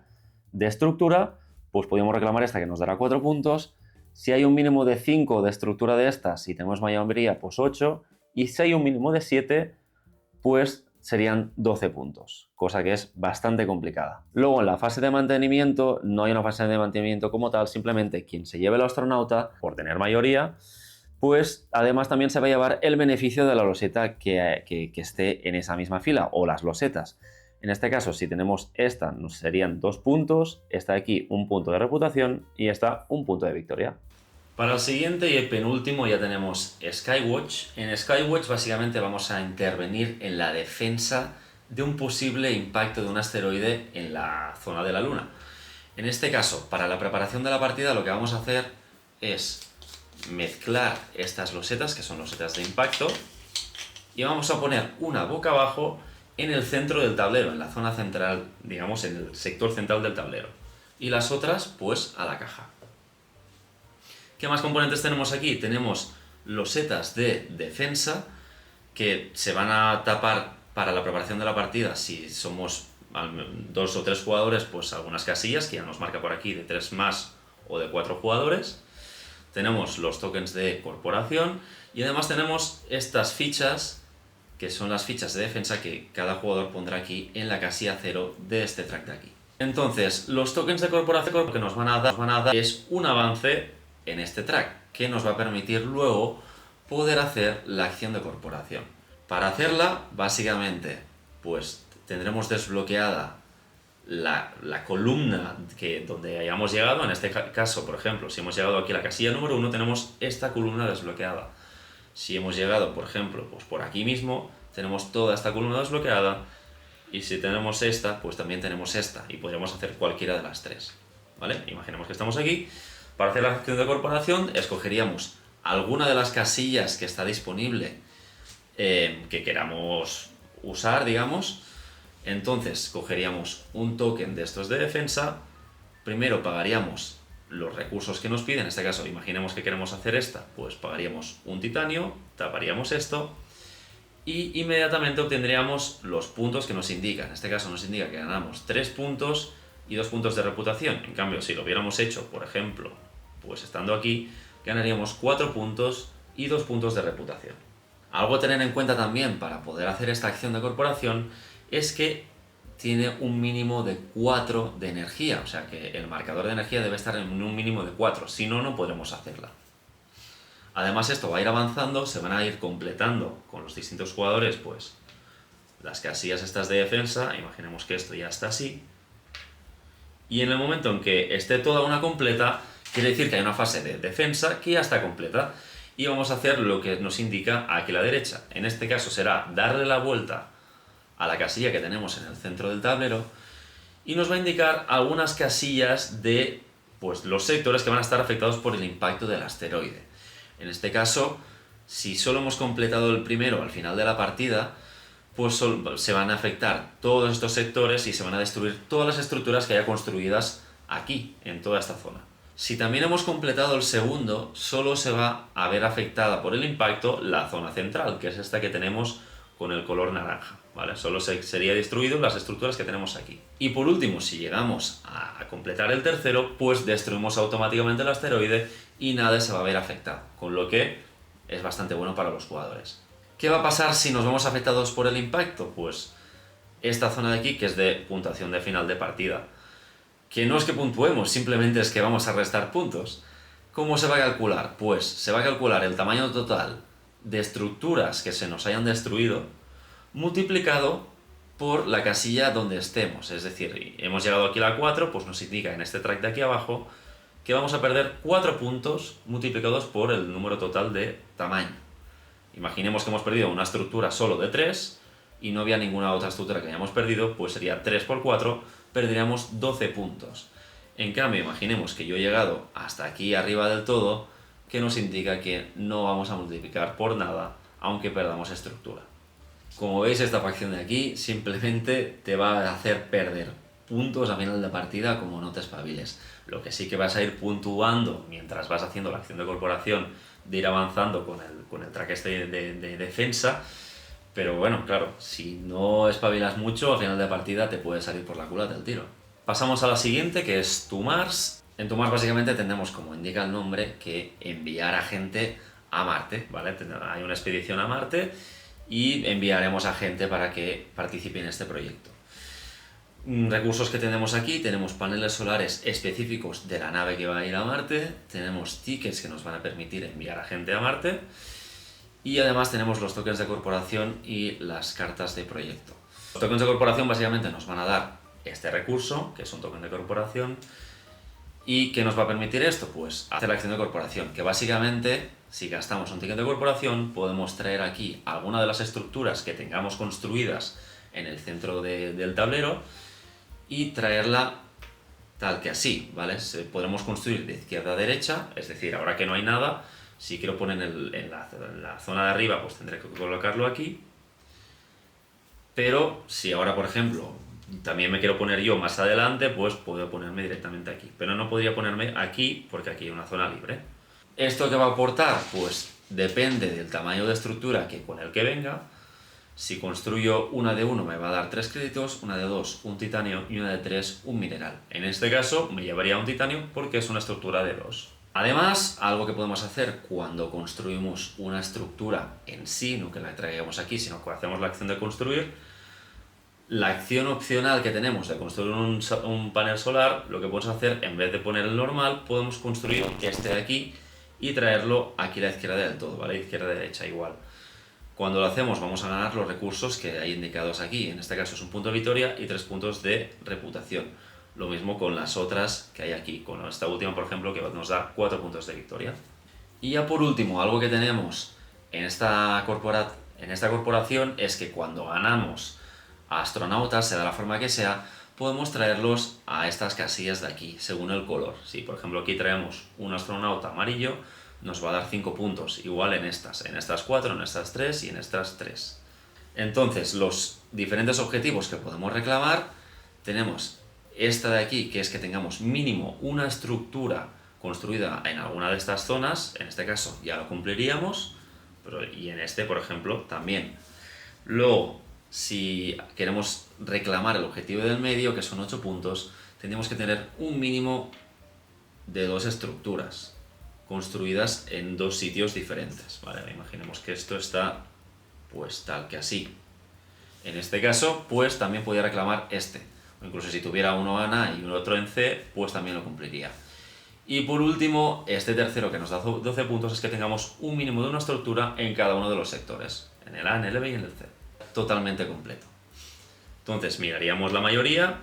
de estructura, pues podemos reclamar esta que nos dará 4 puntos. Si hay un mínimo de 5 de estructura de estas y tenemos mayoría, pues 8. Y si hay un mínimo de 7, pues serían 12 puntos, cosa que es bastante complicada. Luego en la fase de mantenimiento no hay una fase de mantenimiento como tal, simplemente quien se lleve el astronauta, por tener mayoría, pues además también se va a llevar el beneficio de la loseta que esté en esa misma fila, o las losetas. En este caso, si tenemos esta, nos serían 2 puntos, esta de aquí 1 punto de reputación y esta 1 punto de victoria. Para el siguiente y el penúltimo ya tenemos Skywatch. En Skywatch básicamente vamos a intervenir en la defensa de un posible impacto de un asteroide en la zona de la Luna. En este caso, para la preparación de la partida, lo que vamos a hacer es mezclar estas losetas, que son losetas de impacto, y vamos a poner una boca abajo en el centro del tablero, en la zona central, digamos, en el sector central del tablero. Y las otras, pues, a la caja. ¿Qué más componentes tenemos aquí? Tenemos losetas de defensa que se van a tapar para la preparación de la partida. Si somos 2 o 3 jugadores, pues algunas casillas que ya nos marca por aquí de 3 más o de 4 jugadores. Tenemos los tokens de corporación y además tenemos estas fichas, que son las fichas de defensa que cada jugador pondrá aquí en la casilla 0 de este track de aquí. Entonces, los tokens de corporación que nos van a dar es un avance en este track, que nos va a permitir luego poder hacer la acción de corporación. Para hacerla, básicamente, pues tendremos desbloqueada la columna donde hayamos llegado. En este caso, por ejemplo, si hemos llegado aquí a la casilla número 1, tenemos esta columna desbloqueada. Si hemos llegado, por ejemplo, pues por aquí mismo, tenemos toda esta columna desbloqueada. Y si tenemos esta, pues también tenemos esta. Y podríamos hacer cualquiera de las 3. ¿Vale? Imaginemos que estamos aquí. Para hacer la acción de corporación, escogeríamos alguna de las casillas que está disponible que queramos usar, digamos. Entonces, cogeríamos un token de estos de defensa. Primero pagaríamos los recursos que nos piden. En este caso, imaginemos que queremos hacer esta, pues pagaríamos un titanio, taparíamos esto y inmediatamente obtendríamos los puntos que nos indican. En este caso nos indica que ganamos 3 puntos y 2 puntos de reputación. En cambio, si lo hubiéramos hecho, por ejemplo, pues estando aquí, ganaríamos 4 puntos y 2 puntos de reputación. Algo a tener en cuenta también para poder hacer esta acción de corporación es que tiene un mínimo de 4 de energía, o sea que el marcador de energía debe estar en un mínimo de 4, si no, no podremos hacerla. Además, esto va a ir avanzando, se van a ir completando con los distintos jugadores, pues las casillas estas de defensa. Imaginemos que esto ya está así. Y en el momento en que esté toda una completa, quiere decir que hay una fase de defensa que ya está completa. Y vamos a hacer lo que nos indica aquí a la derecha. En este caso será darle la vuelta a la casilla que tenemos en el centro del tablero y nos va a indicar algunas casillas de pues, los sectores que van a estar afectados por el impacto del asteroide. En este caso, Si solo hemos completado el primero al final de la partida, pues se van a afectar todos estos sectores y se van a destruir todas las estructuras que haya construidas aquí, en toda esta zona. Si también hemos completado el segundo, solo se va a ver afectada por el impacto la zona central, que es esta que tenemos con el color naranja, ¿vale? Solo sería destruido las estructuras que tenemos aquí. Y por último, si llegamos a completar el tercero, pues destruimos automáticamente el asteroide y nada se va a ver afectado, con lo que es bastante bueno para los jugadores. ¿Qué va a pasar si nos vemos afectados por el impacto? Pues esta zona de aquí, que es de puntuación de final de partida, que no es que puntuemos, simplemente es que vamos a restar puntos. ¿Cómo se va a calcular? Pues se va a calcular el tamaño total de estructuras que se nos hayan destruido multiplicado por la casilla donde estemos. Es decir, hemos llegado aquí a la 4, pues nos indica en este track de aquí abajo que vamos a perder 4 puntos multiplicados por el número total de tamaño. Imaginemos que hemos perdido una estructura solo de 3 y no había ninguna otra estructura que hayamos perdido, pues sería 3 por 4, perderíamos 12 puntos. En cambio, imaginemos que yo he llegado hasta aquí arriba del todo, que nos indica que no vamos a multiplicar por nada, aunque perdamos estructura. Como veis, esta facción de aquí simplemente te va a hacer perder puntos a final de partida como no te espabiles. Lo que sí que vas a ir puntuando mientras vas haciendo la acción de corporación, de ir avanzando con el track este de defensa, pero bueno, claro, si no espabilas mucho, a final de partida te puede salir por la culata el tiro. Pasamos a la siguiente, que es Tu Mars. En Tu Mars básicamente tenemos, como indica el nombre, que enviar a gente a Marte, ¿vale? Hay una expedición a Marte y enviaremos a gente para que participe en este proyecto. Recursos que tenemos aquí, tenemos paneles solares específicos de la nave que va a ir a Marte, tenemos tickets que nos van a permitir enviar a gente a Marte y además tenemos los tokens de corporación y las cartas de proyecto. Los tokens de corporación básicamente nos van a dar este recurso, que es un token de corporación. ¿Y qué nos va a permitir esto? Pues hacer la acción de corporación, que básicamente, si gastamos un ticket de corporación, podemos traer aquí alguna de las estructuras que tengamos construidas en el centro del tablero y traerla tal que así, ¿vale? Podremos construir de izquierda a derecha, es decir, ahora que no hay nada, si quiero poner en la zona de arriba, pues tendré que colocarlo aquí. Pero si ahora, por ejemplo, también me quiero poner yo más adelante, pues puedo ponerme directamente aquí. Pero no podría ponerme aquí porque aquí hay una zona libre. ¿Esto qué va a aportar? Pues depende del tamaño de estructura con el que venga. Si construyo una de 1 me va a dar 3 créditos, una de 2 un titanio y una de 3 un mineral. En este caso me llevaría un titanio porque es una estructura de 2. Además, algo que podemos hacer cuando construimos una estructura en sí, no que la traigamos aquí, sino que hacemos la acción de construir, la acción opcional que tenemos de construir un panel solar, lo que podemos hacer, en vez de poner el normal, podemos construir este de aquí y traerlo aquí a la izquierda del todo, ¿vale? Izquierda y derecha igual. Cuando lo hacemos vamos a ganar los recursos que hay indicados aquí, en este caso es un punto de victoria y 3 puntos de reputación. Lo mismo con las otras que hay aquí, con esta última por ejemplo que nos da 4 puntos de victoria. Y ya por último, algo que tenemos en esta corporación es que cuando ganamos a astronautas, sea de la forma que sea, podemos traerlos a estas casillas de aquí, según el color. Si por ejemplo aquí traemos un astronauta amarillo, nos va a dar 5 puntos, igual en estas 4, en estas 3 y en estas 3. Entonces, los diferentes objetivos que podemos reclamar, tenemos esta de aquí, que es que tengamos mínimo una estructura construida en alguna de estas zonas, en este caso ya lo cumpliríamos, y en este, por ejemplo, también. Luego, si queremos reclamar el objetivo del medio, que son 8 puntos, tendríamos que tener un mínimo de 2 estructuras construidas en 2 sitios diferentes, ¿vale? Imaginemos que esto está pues tal que así. En este caso, pues también podría reclamar este. O incluso si tuviera uno en A y otro en C, pues también lo cumpliría. Y por último, este tercero que nos da 12 puntos es que tengamos un mínimo de una estructura en cada uno de los sectores. En el A, en el B y en el C. Totalmente completo. Entonces miraríamos la mayoría.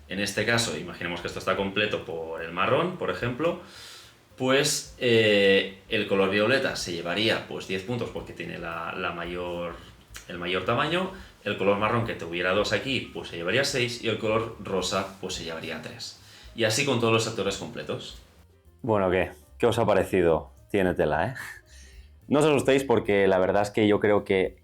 En este caso, imaginemos que esto está completo por el marrón, por ejemplo. Pues el color violeta se llevaría pues 10 puntos porque tiene el mayor tamaño, el color marrón que tuviera 2 aquí pues se llevaría 6 y el color rosa pues se llevaría 3. Y así con todos los sectores completos. Bueno, ¿qué os ha parecido? Tiene tela, ¿eh? No os asustéis porque la verdad es que yo creo que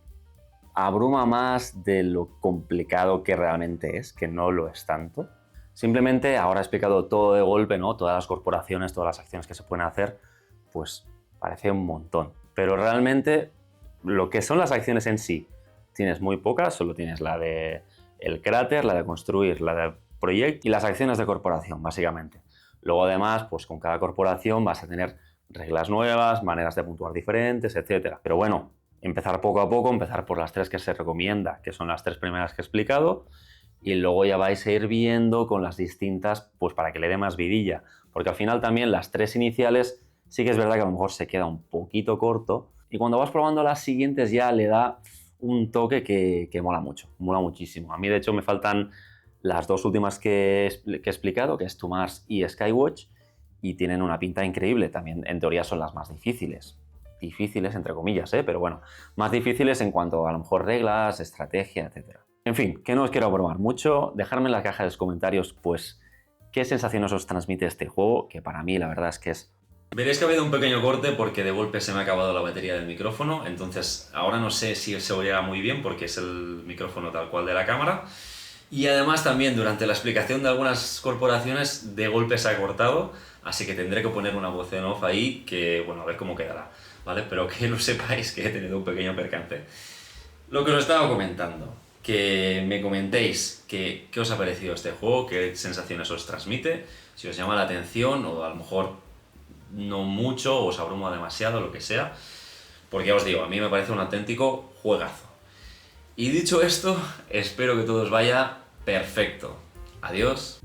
abruma más de lo complicado que realmente es, que no lo es tanto. Simplemente ahora he explicado todo de golpe, ¿no? Todas las corporaciones, todas las acciones que se pueden hacer, pues parece un montón. Pero realmente lo que son las acciones en sí, tienes muy pocas, solo tienes la de el cráter, la de construir, la de proyecto y las acciones de corporación, básicamente. Luego además, pues con cada corporación vas a tener reglas nuevas, maneras de puntuar diferentes, etcétera. Pero bueno, empezar poco a poco, empezar por las tres que se recomienda, que son las tres primeras que he explicado, y luego ya vais a ir viendo con las distintas, pues para que le dé más vidilla, porque al final también las tres iniciales sí que es verdad que a lo mejor se queda un poquito corto, y cuando vas probando las siguientes ya le da un toque que mola mucho, mola muchísimo. A mí de hecho me faltan las dos últimas que he explicado, que es To Mars y Skywatch, y tienen una pinta increíble, también en teoría son las más difíciles. Difíciles entre comillas, pero bueno, más difíciles en cuanto a lo mejor reglas, estrategia, etcétera. En fin, que no os quiero abrumar mucho, dejadme en la caja de los comentarios pues qué sensaciones os transmite este juego, que para mí la verdad es que es... Veréis que ha habido un pequeño corte porque de golpe se me ha acabado la batería del micrófono, entonces ahora no sé si se oirá muy bien porque es el micrófono tal cual de la cámara. Y además también durante la explicación de algunas corporaciones de golpe se ha cortado, así que tendré que poner una voz en off ahí que, bueno, a ver cómo quedará, ¿vale? Pero que lo sepáis que he tenido un pequeño percance. Lo que os estaba comentando, que me comentéis qué os ha parecido este juego, qué sensaciones os transmite, si os llama la atención o a lo mejor no mucho, o os abruma demasiado, lo que sea, porque ya os digo, a mí me parece un auténtico juegazo. Y dicho esto, espero que todo os vaya perfecto. Adiós.